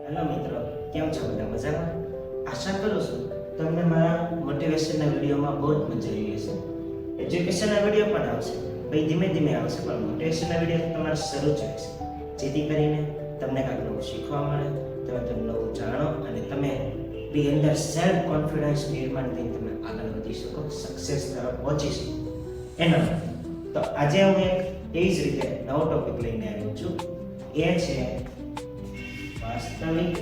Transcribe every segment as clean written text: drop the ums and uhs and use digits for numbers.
Hello મિત્રો, કેમ છો બધા? મજામાં? આશા કરું છું તમને મારા મોટિવેશનના વિડીયોમાં બહુ જ મજા આવી હશે. એજ્યુકેશનના વિડીયો પણ આવશે, ભાઈ ધીમે ધીમે આવશે, પણ મોટિવેશનના વિડીયો તમારે શરૂ જ રહેશે, જેથી કરીને તમને કાંઈક નવું શીખવા મળે, તમે નવું જાણો અને તમે બી અંદર સેલ્ફ કોન્ફિડન્સ નિર્માણ કરીને તમે આગળ વધી શકો, સક્સેસ તરફ પહોંચી શકો. એના તો આજે હું એક એવી જ રીતે નવો ટોપિક લઈને આવ્યો છું. એ છે વાસ્તવિક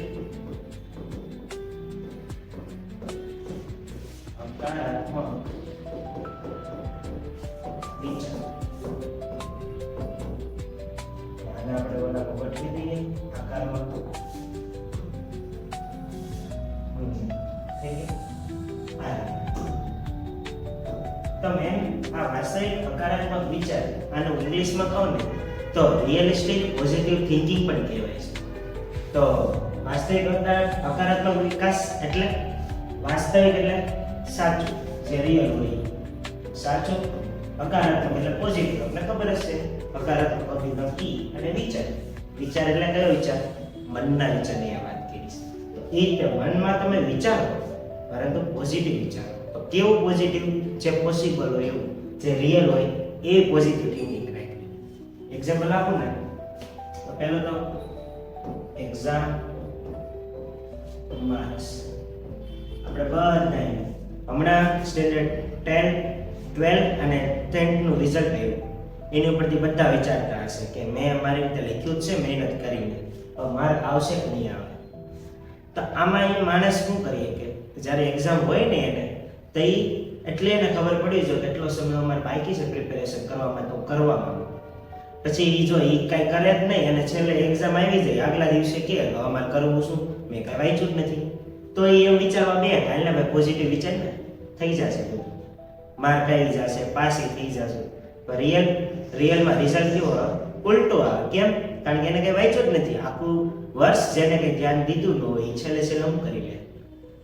હકારાત્મક વિચાર. આને આપણે ઓલા ગોઠવી દઈએ હકારાત્મક. તો મેં આ વાસ્તવિક હકારાત્મક વિચાર આનું ઇંગ્લિશમાં કહું ને તો રિયલિસ્ટિક પોઝિટિવ થિંકિંગ પણ કહેવાય છે. તો વાસ્તવિક હકારાત્મક વિકાસ એટલે વાસ્તવિક એટલે સાચું, જે રિયલ હોય સાચું. હકારાત્મક એટલે પોઝિટિવ, એટલે ખબર જ છે હકારાત્મક અભિગમ કી અને વિચાર. વિચાર એટલે કયો વિચાર? મનના વિચારની વાત કરીશ. તો એ રીતે મનમાં તમે વિચારો, પરંતુ પોઝિટિવ વિચારો. તો કેવું પોઝિટિવ? જે પોસિબલ હોય એવું, જે રિયલ હોય એ પોઝિટિવ થિંકિંગ રાખવી. એક્ઝામ્પલ આપું ને તો પહેલું તો એક્ઝામ માર્ક્સ. આપણે બધા હમણાં સ્ટેન્ડર્ડ 10, 12 અને 10th નું રિઝલ્ટ આવ્યું, એની ઉપરથી બધા વિચારતા હશે કે મેં મારી રીતે લખ્યું જ છે મહેનત કરીને, હવે માર્ક આવશે કે નહીં આવે. તો આમાં એ માણસ શું કરીએ કે જ્યારે એક્ઝામ હોય ને એને તો એટલે એને ખબર પડી જો કેટલો સમય અમારે બાકી છે પ્રિપેરેશન કરવામાં, તો કરવા માંગો. પછી જો એ કાંઈ કરે જ નહીં અને છેલ્લે એક્ઝામ આવી જાય, આગલા દિવસે કે અમારે કરવું શું, મેં કાંઈ વાંચ્યું જ નથી, તો એ એમ વિચારવા બે હાલ ને ભાઈ પોઝિટિવ વિચાર ને થઈ જશે, બધું માર્ક આવી જશે, પાસી થઈ જશે. પણ રિયલમાં રિઝલ્ટ કેવો આવે? ઉલટો આવે. કેમ? કારણ કે એને કંઈ વાંચ્યું જ નથી. આખું વર્ષ જેને કંઈ ધ્યાન દીધું ન હોય એ છેલ્લે શું કરી લે.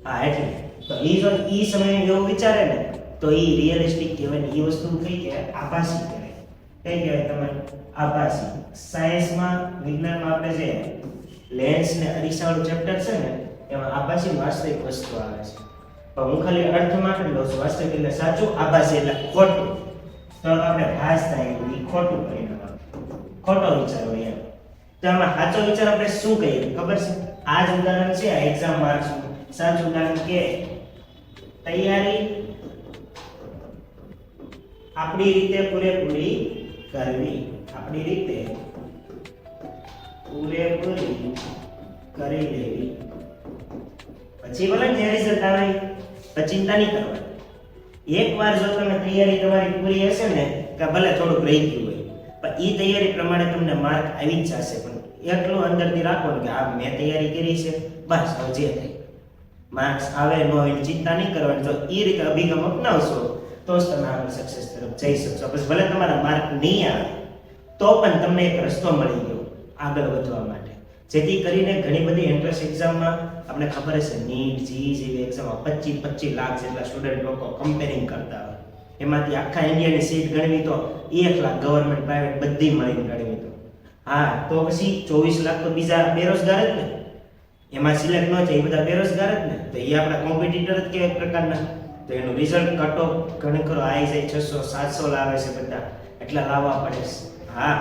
હા, એટલે તો એ જો એ સમયે એવું વિચારે ને તો એ રિયલિસ્ટિક કહેવાય ને. એ વસ્તુ કઈ કહેવાય? આભાસી કહેવાય. કઈ કહેવાય તમારે? આભાસી. સાયન્સમાં, વિજ્ઞાનમાં આપણે જે લેન્સ ને અરીસાવાળું ચેપ્ટર છે ને એમાં આભાસી વાસ્તવિક વસ્તુ આવે છે. પણ હું ખાલી અર્થમાં કરી લઉં છું. વાસ્તવિક એટલે સાચું, આભાસી એટલે ખોટું. તો આપણે ભાસ થાય એ ખોટું પરિણામ આવે, ખોટો વિચાર હોય એમ. તો આમાં સાચો વિચાર આપણે શું કહીએ ખબર છે? આ જ ઉદાહરણ છે આ એક્ઝામ માર્ક્સનું. સાચું ઉદાહરણ કે તૈયારી આપણી રીતે પૂરેપૂરી કરવી. આપણી રીતે પૂરેપૂરી કરી લેવી. પછી ભલે જે રિઝલ્ટ આવે તો ચિંતા નહીં કરવાની. એકવાર જો તમે તૈયારી તમારી પૂરી હશે ને કે ભલે થોડુંક રહી ગયું હોય, પણ એ તૈયારી પ્રમાણે તમને માર્ક આવી જ જશે. પણ એટલું અંદરથી રાખો કે આ મેં તૈયારી કરી છે, બસ હવે જે થાય માર્ક્સ આવે ન હોય ચિંતા નહીં કરવાની. જો એ રીતે અભિગમ અપનાવશો તો જ તમે આગળ સક્સેસ તરફ જઈ શકશો. પછી ભલે તમારા માર્ક નહીં આવે તો પણ તમને એક રસ્તો મળી ગયો આગળ વધવા માટે. જેથી કરીને ઘણી બધી એન્ટ્રન્સ એક્ઝામમાં આપણે ખબર હશે નીટ, જી જેવી એક્ઝામમાં 25 લાખ જેટલા સ્ટુડન્ટ લોકો કમ્પેરિંગ કરતા હોય. એમાંથી આખા ઇન્ડિયાની સીટ ગણવી તો 1 લાખ, ગવર્મેન્ટ પ્રાઇવેટ બધી મળીને ગણવી તો હા, તો પછી 24 લાખ તો બીજા બેરોજગાર જ ને. એમાં સિલેક્ટ ન થાય એ બધા બેરોજગાર જ ને. તો એ આપણા કોમ્પિટિટર જ કેવા પ્રકારના. તો એનું રિઝલ્ટ કટો ઘણી ખરો આવી જાય, 600-700 લાવે છે બધા, એટલા લાવવા પડે છે. હા,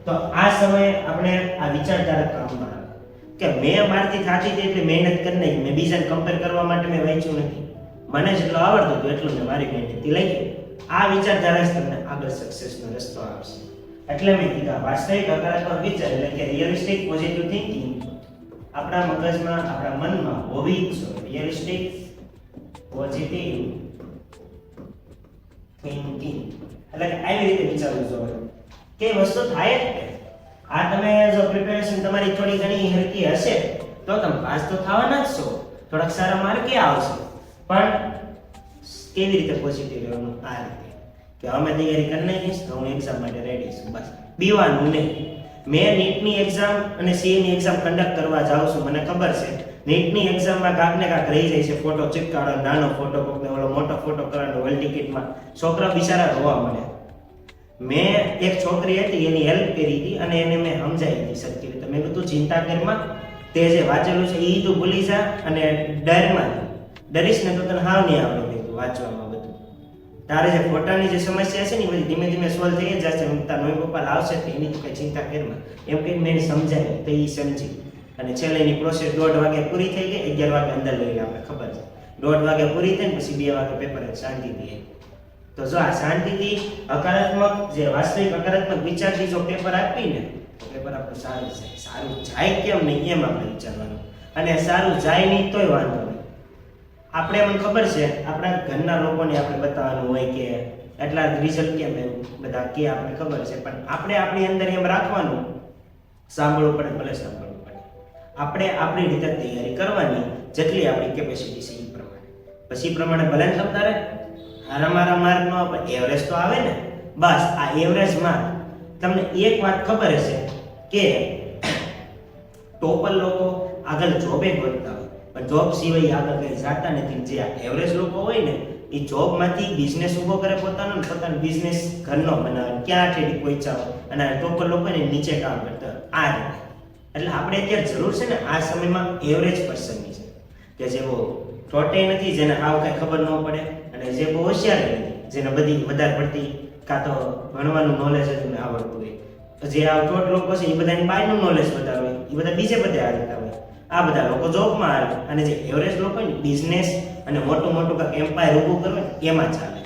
તો આ સમયે આપણે આ વિચારધારા કામમાં આવે કે મેં મારથી થાતી હતી એટલે મહેનત કરી નાખી, મેં બીજાને કમ્પેર કરવા માટે મેં વાંચ્યું નથી, મને જેટલું આવડતું હતું એટલું મેં મારી મહેનતથી લખ્યું. આ વિચારધારા જ તમને આગળ સક્સેસનો રસ્તો આવશે. એટલે મેં કીધા વાસ્તવિક હકારાત્મક વિચાર એટલે કે રિયલિસ્ટિક પોઝિટિવ થિંકિંગ આપણા મગજમાં, આપણા મનમાં હોવી જ જોઈએ. રિયલિસ્ટિક પોઝિટિવ થિંકિંગ એટલે કે આવી રીતે વિચારવું જોઈએ કે વસ્તુ થાય જ કે આ તમે જો પ્રિપેરેશન તમારી થોડી ઘણી હરકી હશે તો તમે પાસ તો થવાના જ છો, થોડાક સારા માર્કે આવશે. પણ કેવી રીતે પોઝિટિવ રહેવાનું? આ રીતે કે અમે તૈયારી કરી નાખીશ તો હું એક્ઝામ માટે રેડી છું, બસ બીવાનું નહીં. મેં નીટની એક્ઝામ અને સીએની એક્ઝામ કન્ડક્ટ કરવા જાઉં છું, મને ખબર છે નીટની એક્ઝામમાં કાંક ને કાંક રહી જાય છે, ફોટો ચિપકાડો, નાનો ફોટો, કોકને ઓલો મોટો ફોટો કરવાનો હોલ ટિકિટમાં, છોકરા બિચારા રોવા મળે. મેં એક છોકરી હતી એની હેલ્પ કરી હતી અને એને મેં સમજાવી હતી સરખી રીતે. મેં કીધું ચિંતા કરમાં, તે જે વાંચેલું છે એ તું ભૂલી જા અને ડરીશ ને તો તને હાવ નહીં આવડે મેં કીધું વાંચવામાં બધું. તારે જે ફોટાની જે સમસ્યા છે ને એ બધી ધીમે ધીમે સોલ્વ થઈ જ જશે. તારા મમ્મી પપ્પા લાવશે તો એની તું કઈ ચિંતા કરમાં એમ કહીને મેં એને સમજાવ્યું તો એ સમજી. અને છેલ્લે એની પ્રોસેસ 1:30 વાગે પૂરી થઈ ગઈ. 11 વાગે અંદર લઈ લે આપણે ખબર છે. 1:30 વાગે પૂરી થઈ ને પછી 2 વાગે પેપર શાંતિથી. તો જો આ શાંતિથી હકારાત્મક જે વાસ્તવિક હકારાત્મક વિચારથી જો પેપર આપીને તો પેપર આપણું સારું જાય. સારું જાય કેમ નહીં એમ આપણે વિચારવાનું. અને સારું જાય નહીં તોય વાંધો નહીં. આપણે મને ખબર છે આપણા ઘરના લોકોને આપણે બતાવવાનું હોય કે એટલા રિઝલ્ટ કેમ એવું બધા કે આપણે ખબર છે, પણ આપણે આપણી અંદર એમ રાખવાનું સાંભળવું પડે ભલે સાંભળવું પડે. આપણે આપણી રીતે તૈયારી કરવાની જેટલી આપણી કેપેસિટી છે એ પ્રમાણે. પછી પ્રમાણે ભલે થતા રહે. હારામારા માર્ક નો આપણે એવરેજ તો આવે ને. બસ આ એવરેજ માર્ક તમને એક વાત ખબર હશે કે ટોપર લોકો આગળ જોબે ગોતતા હોય પણ જોબ સિવાય આગળ કઈ જાતા નથી. જે એવરેજ લોકો હોય ને એ જોબમાંથી બિઝનેસ ઊભો કરે પોતાનો બિઝનેસ ઘરનો બનાવે ક્યાં ઠેડી પહોંચાવે અને ટોપર લોકોને નીચે કામ કરતા આ રીતે. એટલે આપણે અત્યારે જરૂર છે ને આ સમયમાં એવરેજ પર્સનની છે કે જેવો ટોટે નથી, જેને આવ કઈ ખબર ન પડે અને જે બહુ હોશિયાર નથી, જેને બધી વધારે પડતી કાં તો ભણવાનું નોલેજ જ આવડતું હોય. જે આ ટોટ લોકો છે એ બધાની બાયનું નોલેજ વધારે હોય, એ બધા બીજે બધે હાલતા હોય. આ બધા લોકો જોબમાં હાલે અને જે એવરેજ લોકો ને બિઝનેસ અને મોટું મોટું કાંઈક એમ્પાયર ઊભું કરવું એમાં ચાલે.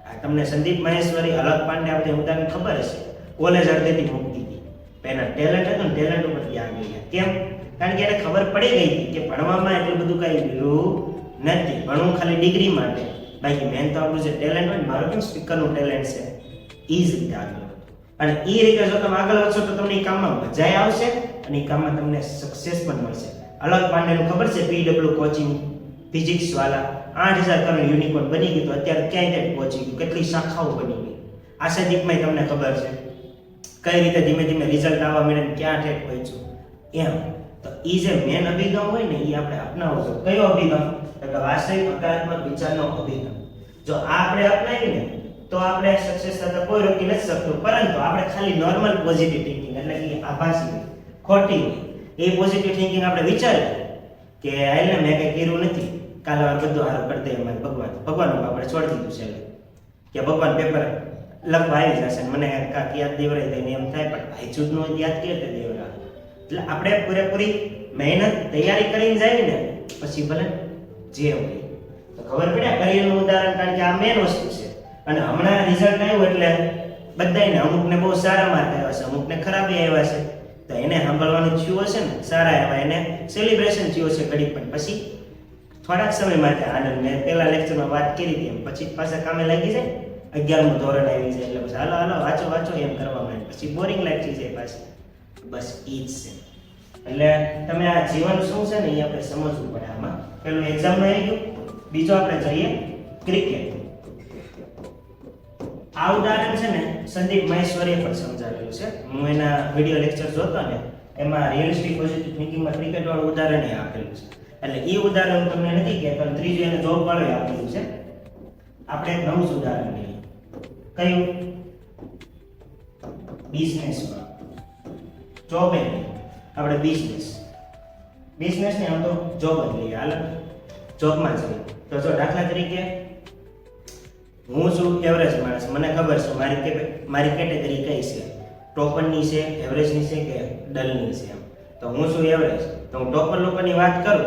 આ તમને સંદીપ મહેશ્વરી, અલગ પાંડે આપણે ઉદાહરણ ખબર હશે. કોલેજ અડધેથી મૂકતી હતી. એના ટેલેન્ટ હતું ને ટેલેન્ટ ઉપર ધ્યાન ગયા. કેમ? કારણ કે એને ખબર પડી ગઈ હતી કે ભણવામાં એટલું બધું કઈ વિલું નથી. ભણવું ખાલી ડિગ્રી માટે, બાકી મેન તો આપણું જે ટેલેન્ટ હોય ને, મારું કેમ સ્પીકરનું ટેલેન્ટ છે એ જ રીતે આગળ. અને એ રીતે જો તમે આગળ વધશો તો તમને એ કામમાં મજા આવશે અને એ કામમાં તમને સક્સેસ પણ મળશે. અલગ પાંડેનું ખબર છે PW કોચિંગ ફિઝિક્સ વાળા 8000 કરોડ યુનિકોર્ન બની ગયું. તો અત્યારે ક્યાંય ક્યાંય પહોંચી ગયું, કેટલી શાખાઓ બની ગઈ. આશાદીપમાં તમને ખબર છે કઈ રીતે ધીમે ધીમે રિઝલ્ટ આવવા મળે ને ક્યાં ઠેક પહોંચ્યું એમ. તો એ જે મેન અભિગમ હોય ને એ આપણે અપનાવવો જોઈએ. કયો અભિગમ? એટલે વાસ્તવિક હકારાત્મક વિચારનો અભિગમ. જો આ આપણે અપનાવીને તો આપણે સક્સેસ થતા કોઈ રોકી નથી શકતું. પરંતુ આપણે ખાલી નોર્મલ પોઝિટિવ થિંકિંગ એટલે કે આભાસી ખોટી એ પોઝિટિવ થિંકિંગ આપણે વિચારીએ કે આઈને મેં કંઈ કર્યું નથી, કાલે બધું હારું કરી દે અમારે ભગવાનનું આપણે છોડી દીધું છે કે ભગવાન પેપર લખવા આવી જશે મને કાંક યાદ દેવરાઈ દઈને એમ થાય, પણ આઈચુદનું યાદ કેવી રીતે દેવરા. એટલે આપણે પૂરેપૂરી મહેનત તૈયારી કરીને જાય ને પછી ભલે જે હોય તો ખબર પડ્યા કરિયરનું ઉદાહરણ. કારણ કે આ મેન વસ્તુ છે. અને હમણાં રિઝલ્ટ આવ્યું એટલે બધાને અમુકને બહુ સારા માર્ક આવ્યા છે, અમુકને ખરાબ આવ્યા છે. તો એને સાંભળવાનું થયું હશે ને સારા આવ્યા, એને સેલિબ્રેશન થયું હશે ઘડી, પણ પછી થોડાક સમય માટે આનંદ. મેં પહેલા લેક્ચરમાં વાત કરી હતી એમ પછી પાછા કામે લાગી જાય. 11મું ધોરણ આવી જાય એટલે પછી હાલો વાંચો વાંચો એમ કરવા માંડે, પછી બોરિંગ લાગી જાય પાછી. બસ એ જ છે. એટલે તમે આ જીવન શું છે ને એ આપણે સમજવું પડે. આમાં પેલું એક્ઝામ આવી ગયું. બીજો આપણે જોઈએ ક્રિકેટ. આ ઉદાહરણ છે ને સંદીપ મહેશ્વરીએ પણ સમજાવેલું છે. હું એના વિડીયો લેક્ચર જોતો ને એમાં રિયલિસ્ટિક પોઝિટિવ થિંકિંગમાં ક્રિકેટ વાળું ઉદાહરણ આપેલું છે. એટલે એ ઉદાહરણ હું તમને નથી કહેતો. ત્રીજું એને જોબ વાળું આપેલું છે. આપણે એક નવું ઉદાહરણ લઈએ. કયું? બિઝનેસ વાળું. જોબ એ આપણે બિઝનેસ ને આમ તો જોબ જ લઈએ. હાલ જોબમાં જઈએ તો જો દાખલા તરીકે હું છું એવરેજ માણસ, મને ખબર છે મારી કેટેગરી કઈ છે, ટોપરની છે, એવરેજની છે કે ડલની છે. એમ તો હું છું એવરેજ. તો હું ટોપર લોકોની વાત કરું.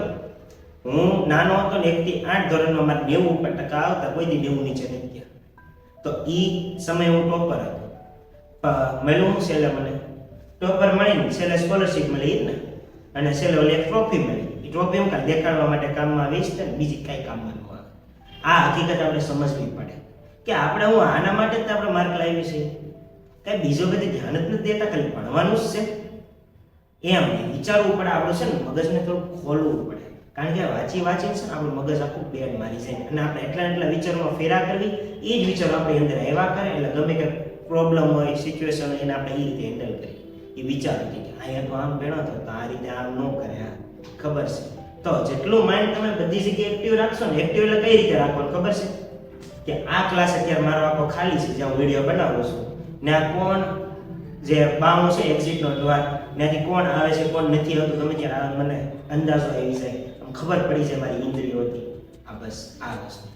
હું નાનો હતો ને 1 થી 8 ધોરણમાં મારે 90% આવતા, કોઈ દી 90 નીચે નથી ગયા. તો એ સમયે હું ટોપર હતો. મળ્યું હું છેલ્લે મને ટોપર મળીને છેલ્લે સ્કોલરશીપ મળી ને, અને છેલ્લે ઓલી એક ટ્રોફી મળી. એ ટ્રોફી હું કાંઈ દેખાડવા માટે કામમાં આવી છે ને, બીજી કાંઈ કામમાં ન આવે. આ હકીકત આપણે સમજવી પડે કે આપણે હું આના માટે જ આપણે માર્ક લાવી છે, કાંઈ બીજો બધી ધ્યાન જ નથી દેતા, ખાલી ભણવાનું જ છે એમ વિચારવું પડે. આપણું છે ને મગજને થોડું ખોલવું પડે. કારણ કે વાંચીને છે ને આપણું મગજ આખું બેડ મારી જાય અને આપણે એટલા વિચારોમાં ફેરા કરવી, એ જ વિચારો આપણી અંદર આવ્યા કરે. એટલે ગમે કે પ્રોબ્લેમ હોય, સિચ્યુએશન હોય, એને આપણે એ રીતે હેન્ડલ કરીએ. એ વિચારો કે અહીંયા તો આમ ભણો તો આ રીતે આમ ન કરે, આ ખબર છે. તો જેટલું માઇન્ડ તમે બધી જગ્યાએ એક્ટિવ રાખશો ને, એક્ટિવ એટલે કઈ રીતે રાખવાનું ખબર છે કે આ ક્લાસ અત્યારે મારો આખો ખાલી છે જ્યાં હું વિડીયો બનાવું છું ને આ કોણ જે બાઉન્ડ છે એક્ઝિટનો દ્વાર ત્યાંથી કોણ આવે છે કોણ નથી આવતું ગમે ત્યારે મને અંદાજો આવી જાય, આમ ખબર પડી જાય મારી ઇન્દ્રિયોથી. આ બસ આ વસ્તુ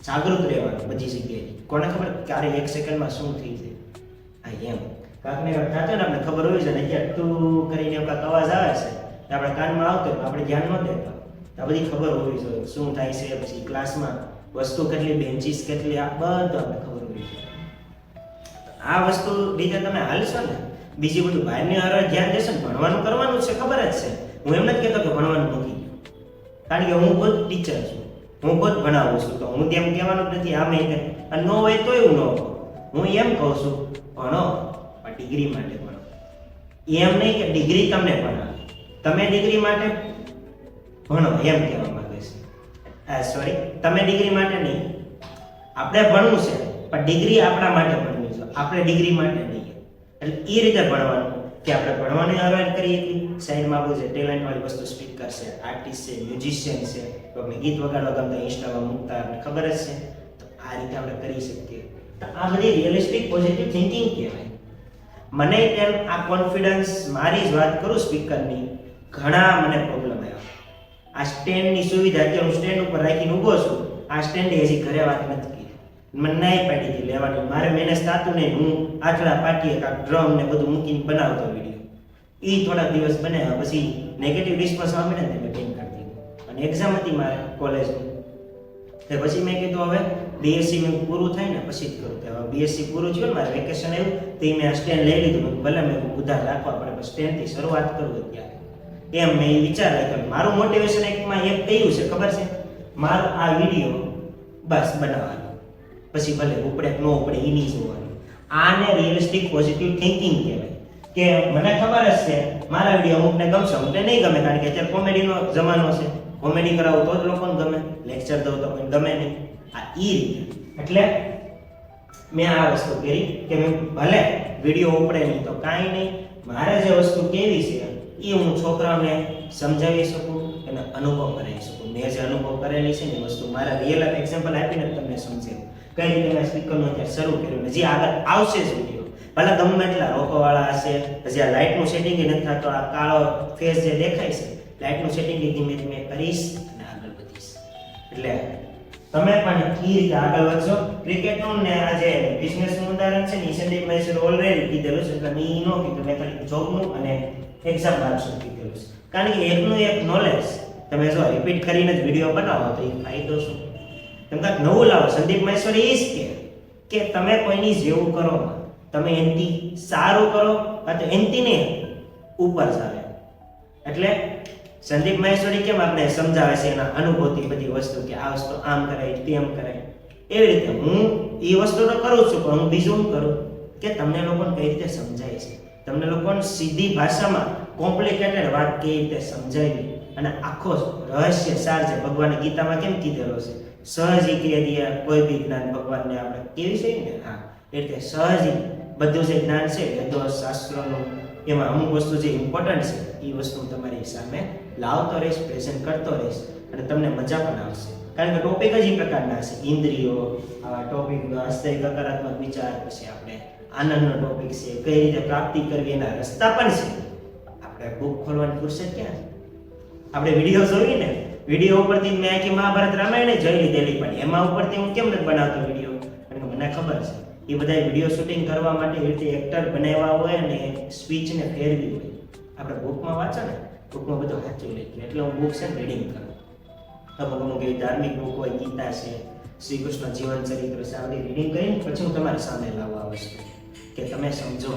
જાગૃત રહેવાનું બધી જગ્યાએ. કોને ખબર ક્યારે 1 સેકન્ડમાં શું થઈ જાય. આ એમ કાંક ને કાંક થતો ને આપણે ખબર હોય છે ને, અત્યારે તું કરીને કાંક અવાજ આવે છે આપણે કાનમાં આવતો આપણે ધ્યાન ન દેતા. આ બધી ખબર હોવી જોઈએ શું થાય છે. પછી ક્લાસમાં વસ્તુ કેટલી, બેન્ચીસ કેટલી, આ બધું આપણે ખબર હોવી જોઈએ. આ વસ્તુ રીતે તમે હાલશો ને, બીજી બધું બહારની હારે ધ્યાન દેશો ને, ભણવાનું કરવાનું છે ખબર જ છે. હું એમ નથી કહેતો કે ભણવાનું મૂકી દો, કારણ કે હું ખુદ ટીચર છું, હું ખુદ ભણાવું છું, તો હું તેમ કહેવાનું જ નથી આમે અને ન હોય તો એવું ન હોય. હું એમ કહું છું ભણો પણ ડિગ્રી માટે ભણો. એમ નહીં કે ડિગ્રી તમને ભણાવે, તમે ડિગ્રી માટે ભણો એમ કહેવા માંગે છે. સોરી, તમે ડિગ્રી માટે નહીં, આપણે ભણવું છે પણ ડિગ્રી આપણા માટે ભણવી છે, આપણે ડિગ્રી માટે નહીં. એટલે એ રીતે ભણવાનું કે આપણે ભણવાની આરોહણ કરીએ કે સાઈડમાં આપણું જે ટેલેન્ટ વાળી વસ્તુ સ્પીકર છે, આર્ટિસ્ટ છે, મ્યુઝિશિયન છે, તો આપણે ગીત વગાડવા ગમતા ઇન્સ્ટામાં મૂકતા આપણને ખબર જ છે. તો આ રીતે આપણે કરી શકીએ. તો આ બધી રિયલિસ્ટિક પોઝિટિવ થિંકિંગ કહેવાય. મને તેમ આ કોન્ફિડન્સ, મારી જ વાત કરું સ્પીકરની, ઘણા મને પ્રોબ્લેમ આવ્યા. આ સ્ટેન્ડની સુવિધા અત્યારે હું સ્ટેન્ડ ઉપર રાખીને ઊભો છું, આ સ્ટેન્ડ હજી ઘરે વાત નથી કરી, મને નહીં પાડી હતી લેવાની. મારે મેનેજ થતું નહીં, હું આટલા પાટીએ કાંક ડ્રમ ને બધું મૂકીને બનાવતો વિડીયો. એ થોડા દિવસ બનાવ્યા પછી નેગેટિવ રિસ્પોન્સ આવે ને મેં બેન કરી દીધું. અને એક્ઝામ હતી મારે કોલેજની, તો પછી મેં કીધું હવે બીએસસી મેં પૂરું થાય ને પછી જ કરું. કે હવે બીએસસી પૂરું થયું ને મારે વેકેશન આવ્યું તો મેં આ સ્ટેન્ડ લઈ લીધું. ભલે મેં ઉધાર રાખવા પડે પણ સ્ટેન્ડથી શરૂઆત કરું અત્યારે એમ મેં એ વિચાર રાખ્યો. મારું મોટિવેશન એકમાં એક કયું છે ખબર છે, મારો આ વિડીયો બસ બનાવવાનો, પછી ભલે ઉપડે ન ઉપડે એ નહીં જોવાનું. આને રિયલિસ્ટિક પોઝિટિવ થિંકિંગ કહેવાય. કે મને ખબર જ છે મારા વિડીયો અમુકને ગમશે, અમુકને નહીં ગમે, કારણ કે અત્યારે કોમેડીનો જમાનો છે. કોમેડી કરાવું તો જ લોકોને ગમે, લેક્ચર દઉં તો કોઈ ગમે નહીં. આ ઈ રીતે એટલે મેં આ વસ્તુ કરી કે મેં ભલે વિડીયો ઉપડે નહીં તો કાંઈ નહીં, મારે જે વસ્તુ કેવી છે એ હું છોકરાઓને સમજાવી શકું, એને અનુભવ કરાવી શકું. મેં જે અનુભવ કરેલી છે ને એ વસ્તુ મારા રિયલ એક્ઝામ્પલ આપીને તમને સમજાવ્યું કઈ રીતે મેં સ્પીકરનો અત્યારે શરૂ કર્યું. હજી આગળ આવશે જ વિડીયો, ભલે ગમે એટલા રોકોવાળા હશે. હજી આ લાઇટનું સેટિંગ નથી થતો, આ કાળો ફેસ જે દેખાય છે લાઇટનું સેટિંગ ધીમે ધીમે કરીશ અને આગળ વધીશ. એટલે તમે પણ એ રીતે આગળ વધશો. ક્રિકેટનું ને આ જે બિઝનેસનું ઉદાહરણ છે ને એ સંદીપ મહેશ્વરે ઓલરેડી કીધેલું છે, એટલે મેં એ ન કીધું, મેં ખાલી જોબનું અને એક્ઝામ માર્ક્સનું કીધેલું છે. કારણ કે એકનું એક નોલેજ તમે જો રિપીટ કરીને જ વિડીયો બનાવો તો એ ફાયદો શું? તમે કાંઈક નવું લાવો. સંદીપ મહેશ્વરી એ જ કે તમે કોઈની જેવું કરો, તમે એનથી સારું કરો કાં તો એનથી ને ઉપર ચાલે. એટલે સંદીપ મહેશ્વરી કેમ આપણે સમજાવે છે એના અનુભવથી બધી વસ્તુ કે આ વસ્તુ આમ કરાય તેમ કરાય, એવી રીતે હું એ વસ્તુ તો કરું છું પણ હું બીજું શું કરું કે તમને લોકોને કઈ રીતે સમજાય છે, તમને લોકોને સીધી ભાષામાં કોમ્પ્લિકેટેડ વાત કઈ રીતે સમજાવી અને આખો રહસ્ય સાર છે. ભગવાને ગીતામાં કેમ કીધેલો છે, સહજ ક્રિયા કોઈ બી જ્ઞાન ભગવાનને આપણે કેવી છે ને, હા એ રીતે સહજ બધું જે જ્ઞાન છે વેદો શાસ્ત્રોનું, એમાં અમુક વસ્તુ જે ઇમ્પોર્ટન્ટ છે એ વસ્તુ તમારી સામે લાવતો રહીશ, પ્રેઝન્ટ કરતો રહીશ અને તમને મજા પણ આવશે. કારણ કે ટોપિક જ એ પ્રકારના છે, ઇન્દ્રિયો, આ ટોપિક વાસ્તવિક હકારાત્મક વિચાર, પછી આપણે આનંદનો ટોપિક છે, કઈ રીતે પ્રાપ્તિ કરવી એના રસ્તા પણ છે. આપણે બુક ખોલવાની ફુરસત ક્યાં છે? આપણે વિડીયો જોઈએ ને, વિડીયો ઉપરથી મેં આખી મહાભારત રામાયણ જોઈ લીધેલી, પણ એમાં ઉપરથી હું કેમ નથી બનાવતો વિડીયો? કારણ કે મને ખબર છે એ બધા વિડીયો શૂટિંગ કરવા માટે એ રીતે એક્ટર બનાવ્યા હોય અને સ્પીચને ફેરવી હોય. આપણે બુકમાં વાંચો ને, બુકમાં બધું સાચું લખ્યું, એટલે હું બુક છે ને રીડિંગ કરું. અમુક એવી ધાર્મિક બુક હોય, ગીતા છે, શ્રી કૃષ્ણ જીવન ચરિત્ર છે, આ બધી રીડિંગ કરીને પછી હું તમારી સામે લાવવા આ વસ્તુ કે તમે સમજો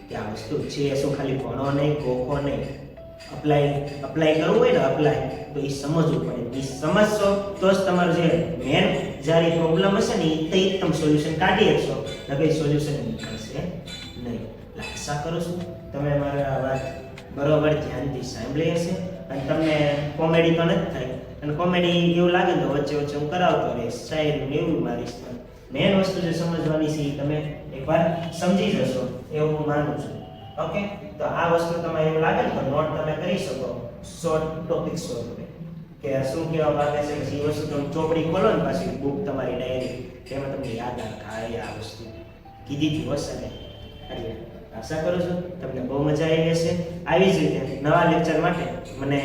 કે આ વસ્તુ છે શું, ખાલી ભણો નહીં, ગોખો નહીં, અપ્લાય કરવું હોય ને અપ્લાય તો એ સમજવું પડે. એ સમજશો તો જ તમારું જે મેન જ્યારે પ્રોબ્લેમ હશે ને એ તમે સોલ્યુશન કાઢી શકશો, નકર સોલ્યુશન નીકળશે નહીં. એટલે આશા કરું છું તમે મારા વાત બરોબર ધ્યાનથી સાંભળી હશે અને તમને કોમેડી તો નથી થાય, અને કોમેડી એવું લાગે તો વચ્ચે વચ્ચે હું કરાવતો રહીશ, શાયરી એવું મારીશ, પણ મેન વસ્તુ જે સમજવાની છે એ તમે એકવાર સમજી જશો એવું હું માનું છું. ઓકે, તો આ વસ્તુ તમારે એવું લાગે ને તો નોટ તમે કરી શકો શોર્ટ ટોપિક સ્વરૂપે કે શું કહેવા માંગે છે. પછી એ વસ્તુ તમે ચોપડી ખોલો ને પાછી બુક તમારી ડાયરી, તેમાં તમને યાદ આવે આ વસ્તુ કીધી હતી વસને. આશા કરું છું તમને બહુ મજા આવી હશે. આવી જ રીતે નવા લેક્ચર માટે મને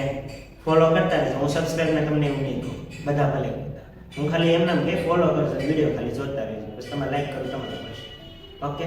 ફોલો કરતા રહેજો. હું સબસ્ક્રાઇબ તમને એવું નહીં કહું, બધા ભલે કરતા. હું ખાલી એમ નામ કે ફોલો કરજો, વિડીયો ખાલી જોતા રહેજો. બસ તમે લાઈક કરો તમારે. ઓકે.